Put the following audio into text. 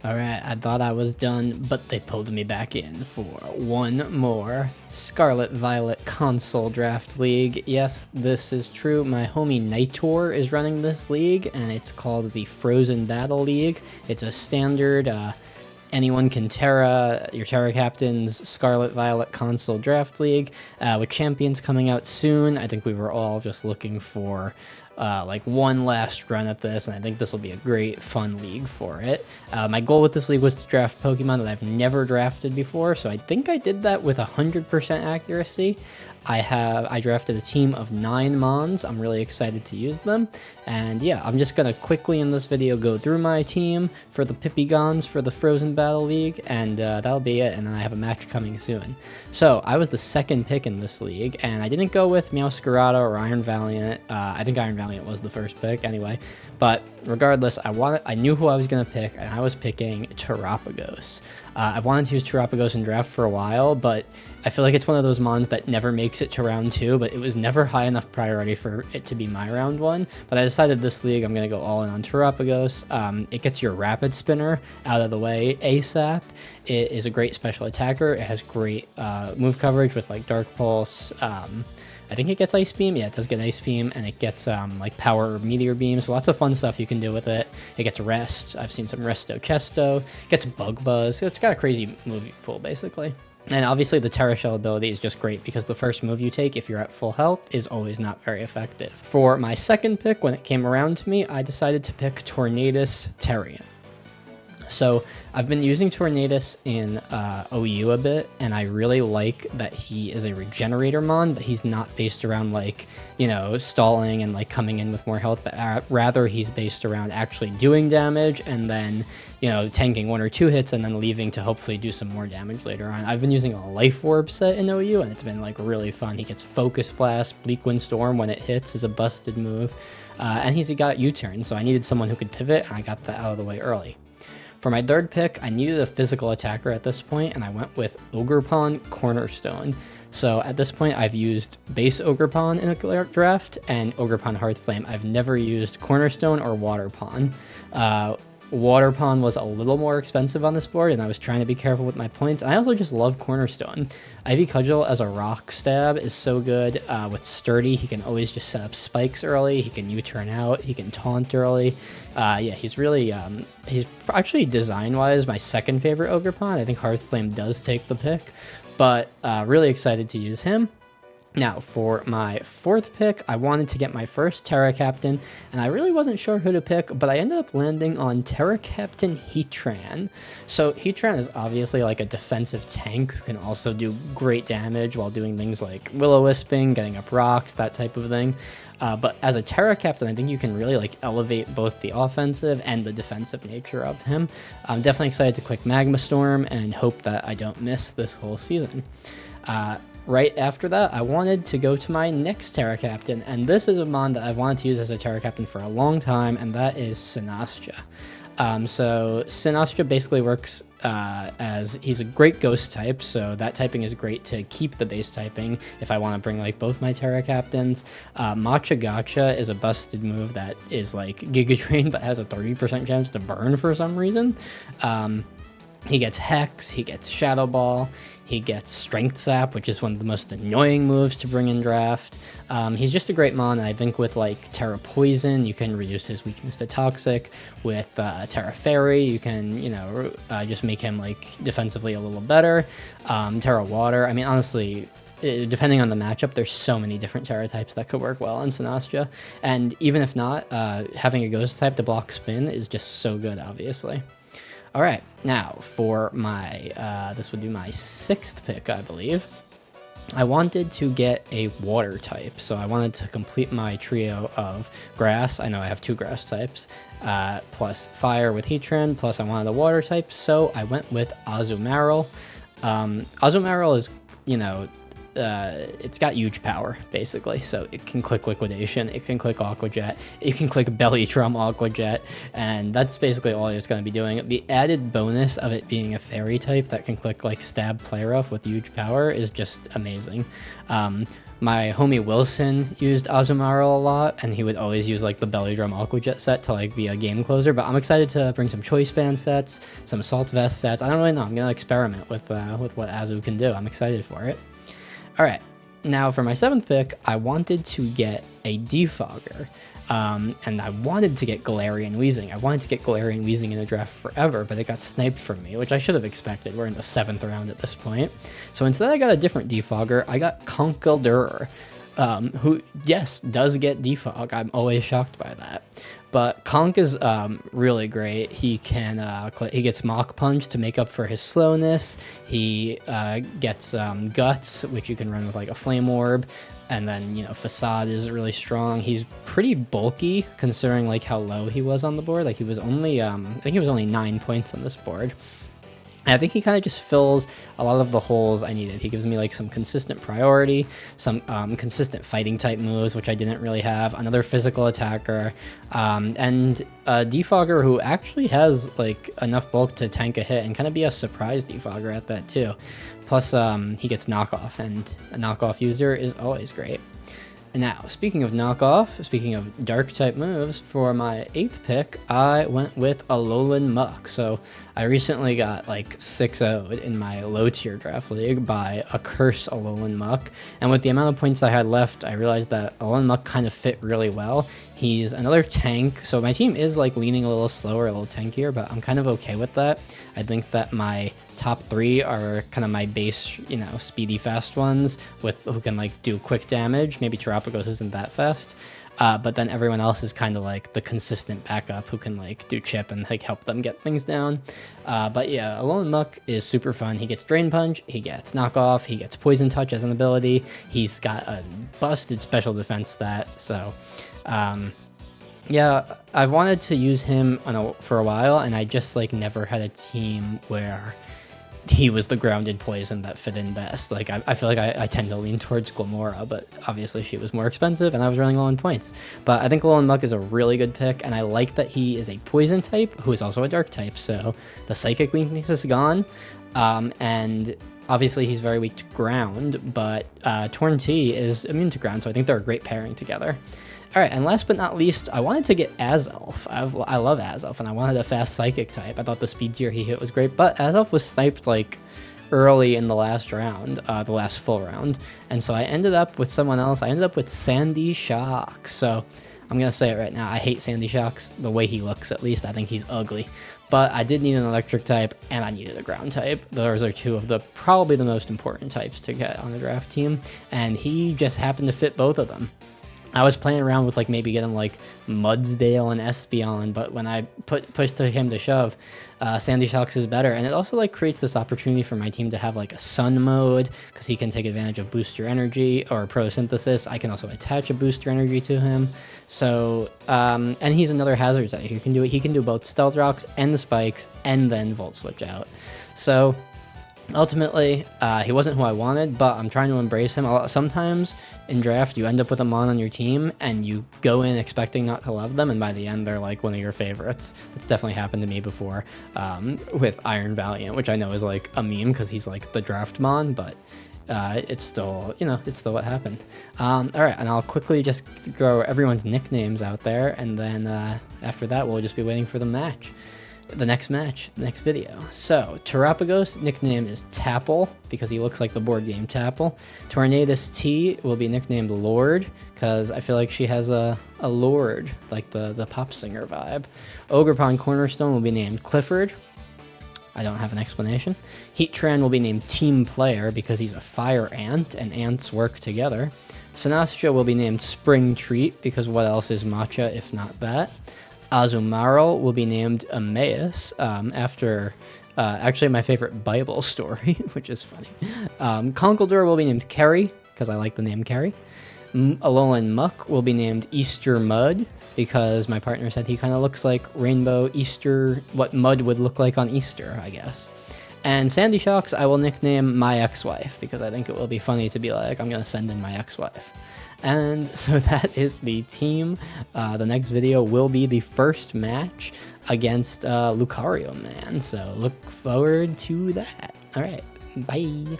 Alright, I thought I was done, but they pulled me back in for one more Scarlet Violet console draft league. Yes, this is true. My homie Nitor is running this league, and it's called the Frozen Battle League. It's a standard, anyone can Terra, your Terra Captains, Scarlet Violet console draft league, with champions coming out soon. I think we were all just looking for like one last run at this, and I think this will be a great fun league for it. My goal with this league was to draft Pokemon that I've never drafted before, so I think I did that with 100% accuracy. I drafted a team of 9 Mons. I'm really excited to use them. And yeah, I'm just going to quickly in this video go through my team for the Pippigons for the Frozen Battle League, and that'll be it, and then I have a match coming soon. So, I was the second pick in this league, and I didn't go with Meowscarada or Iron Valiant. I think Iron Valiant was the first pick anyway. But regardless, I knew who I was going to pick, and I was picking Terapagos. I've wanted to use Terapagos in draft for a while, but I feel like it's one of those mons that never makes it to round 2, but it was never high enough priority for it to be my round 1. But I decided this league I'm going to go all in on Terapagos. It gets your Rapid Spinner out of the way ASAP. It is a great special attacker. It has great move coverage with like Dark Pulse. I think it gets Ice Beam. Yeah, it does get Ice Beam, and it gets like Power Meteor Beam, so lots of fun stuff you can do with it. It gets Rest. I've seen some Resto Chesto. It gets Bug Buzz. It's got a crazy move pool, basically. And obviously the Terra Shell ability is just great because the first move you take, if you're at full health, is always not very effective. For my second pick, when it came around to me, I decided to pick Tornadus Terrian. So I've been using Tornadus in OU a bit, and I really like that he is a regenerator mon, but he's not based around like, you know, stalling and like coming in with more health, but rather he's based around actually doing damage and then, you know, tanking 1 or 2 hits and then leaving to hopefully do some more damage later on. I've been using a Life Orb set in OU, and it's been like really fun. He gets Focus Blast, Bleak Wind Storm when it hits is a busted move, and he's got U-turn, so I needed someone who could pivot, and I got that out of the way early. For my third pick, I needed a physical attacker at this point, and I went with Ogerpon Cornerstone. So at this point, I've used base Ogerpon in a draft, and Ogerpon Hearthflame. I've never used Cornerstone or Waterpon. Waterpon was a little more expensive on this board, and I was trying to be careful with my points. And I also just love Cornerstone. Ivy Cudgel as a rock stab is so good. With Sturdy, he can always just set up spikes early. He can U-turn out. He can taunt early. Yeah, he's really, he's actually design-wise my second favorite Ogerpon. I think Hearthflame does take the pick, but really excited to use him. Now, for my fourth pick, I wanted to get my first Terra Captain, and I really wasn't sure who to pick, but I ended up landing on Terra Captain Heatran. So Heatran is obviously like a defensive tank who can also do great damage while doing things like Will-O-Wisping, getting up rocks, that type of thing. But as a Terra Captain, I think you can really like elevate both the offensive and the defensive nature of him. I'm definitely excited to click Magma Storm and hope that I don't miss this whole season. Right after that, I wanted to go to my next Terra Captain, and this is a mon that I've wanted to use as a Terra Captain for a long time, and that is Sinastcha. So Sinastcha basically works as he's a great ghost type, so that typing is great to keep the base typing if I want to bring like both my Terra Captains. Matcha Gotcha is a busted move that is like Giga Drain but has a 30% chance to burn for some reason. He gets Hex, he gets Shadow Ball, he gets Strength Sap, which is one of the most annoying moves to bring in draft. He's just a great mon, and I think with like Terra Poison, you can reduce his weakness to Toxic. With Terra Fairy, you can, you know, just make him like defensively a little better. Terra Water, I mean, honestly, depending on the matchup, there's so many different Terra types that could work well on Sinastcha. And even if not, having a Ghost type to block Spin is just so good, obviously. All right, now for my, this would be my 6th pick, I believe. I wanted to get a water type, so I wanted to complete my trio of grass. I know I have 2 grass types, plus fire with Heatran, plus I wanted a water type, so I went with Azumarill. Azumarill is, you know, it's got huge power, basically. So it can click Liquidation, it can click Aqua Jet, it can click Belly Drum Aqua Jet, and that's basically all it's going to be doing. The added bonus of it being a fairy type that can click like Stab Play Rough with huge power is just amazing. My homie Wilson used Azumarill a lot, and he would always use like the Belly Drum Aqua Jet set to like be a game closer. But I'm excited to bring some Choice Band sets, some Assault Vest sets. I don't really know. I'm gonna experiment with what Azu can do. I'm excited for it. All right, now for my 7th pick, I wanted to get a Defogger. And I wanted to get Galarian Weezing. I wanted to get Galarian Weezing in a draft forever, but it got sniped from me, which I should have expected. We're in the 7th round at this point. So instead I got a different Defogger. I got Conkeldurr, who, yes, does get Defog. I'm always shocked by that. But Conk is really great. He can he gets Mach Punch to make up for his slowness. He gets Guts, which you can run with like a Flame Orb. And then, you know, Facade is really strong. He's pretty bulky considering like how low he was on the board. Like he was only, I think he was only 9 points on this board. And I think he kind of just fills a lot of the holes I needed. He gives me like some consistent priority, some consistent fighting type moves, which I didn't really have, another physical attacker, and a Defogger who actually has like enough bulk to tank a hit and kind of be a surprise Defogger at that too. Plus, he gets knockoff, and a knockoff user is always great. Now, speaking of knockoff, speaking of dark type moves, for my 8th pick, I went with Alolan Muck. So I recently got like 6-0'd in my low tier draft league by a curse Alolan Muck. And with the amount of points I had left, I realized that Alolan Muck kind of fit really well. He's another tank, so my team is like leaning a little slower, a little tankier, but I'm kind of okay with that. I think that my top 3 are kind of my base, you know, speedy fast ones with who can like do quick damage. Maybe Terapagos isn't that fast, but then everyone else is kind of like the consistent backup who can like do chip and like help them get things down. But yeah, Alolan Muck is super fun. He gets Drain Punch, he gets Knockoff, he gets Poison Touch as an ability. He's got a busted special defense stat, so yeah, I've wanted to use him for a while, and I just like never had a team where he was the grounded poison that fit in best. Like I feel like I tend to lean towards Glamora, but obviously she was more expensive and I was running low on points. But I think Alolan Muck is a really good pick, and I like that he is a poison type who is also a dark type, so the psychic weakness is gone. And obviously he's very weak to ground, but Torn T is immune to ground, so I think they're a great pairing together. All right, and last but not least, I wanted to get Azelf. I love Azelf, and I wanted a fast Psychic type. I thought the speed tier he hit was great, but Azelf was sniped like early in the last round, the last full round, and so I ended up with someone else. I ended up with Sandy Shocks. So I'm gonna say it right now. I hate Sandy Shocks, the way he looks at least. I think he's ugly. But I did need an electric type, and I needed a ground type. Those are two of the probably the most important types to get on a draft team, and he just happened to fit both of them. I was playing around with like maybe getting like Mudsdale and Espeon, but when I pushed to him to shove, Sandy Shocks is better, and it also like creates this opportunity for my team to have like a Sun mode because he can take advantage of Booster Energy or Photosynthesis. I can also attach a Booster Energy to him, so and he's another Hazard type. He can do it. He can do both Stealth Rocks and the Spikes, and then Volt Switch out. So ultimately, he wasn't who I wanted, but I'm trying to embrace him. Sometimes in draft, you end up with a Mon on your team, and you go in expecting not to love them, and by the end, they're like one of your favorites. That's definitely happened to me before with Iron Valiant, which I know is like a meme because he's like the draft Mon, but it's still, you know, it's still what happened. All right, and I'll quickly just throw everyone's nicknames out there, and then after that, we'll just be waiting for the match. The next video. So Terapagos nickname is Tapple because he looks like the board game Tapple. Tornadus T will be nicknamed Lord because I feel like she has a lord, like the pop singer vibe. Ogerpon Cornerstone will be named Clifford. I don't have an explanation. Heatran will be named Team Player because he's a fire ant and ants work together. Sinastcha will be named Spring Treat because what else is matcha if not that? Azumarill will be named Emmaus after actually my favorite Bible story, which is funny. Conkeldurr will be named Kerry because I like the name Kerry. Alolan Muck will be named Easter Mud because my partner said he kind of looks like rainbow Easter, what mud would look like on Easter, I guess. And Sandy Shocks I will nickname my ex-wife because I think it will be funny to be like, I'm going to send in my ex-wife. And so that is the team. The next video will be the first match against Lucario Man. So look forward to that. All right, bye.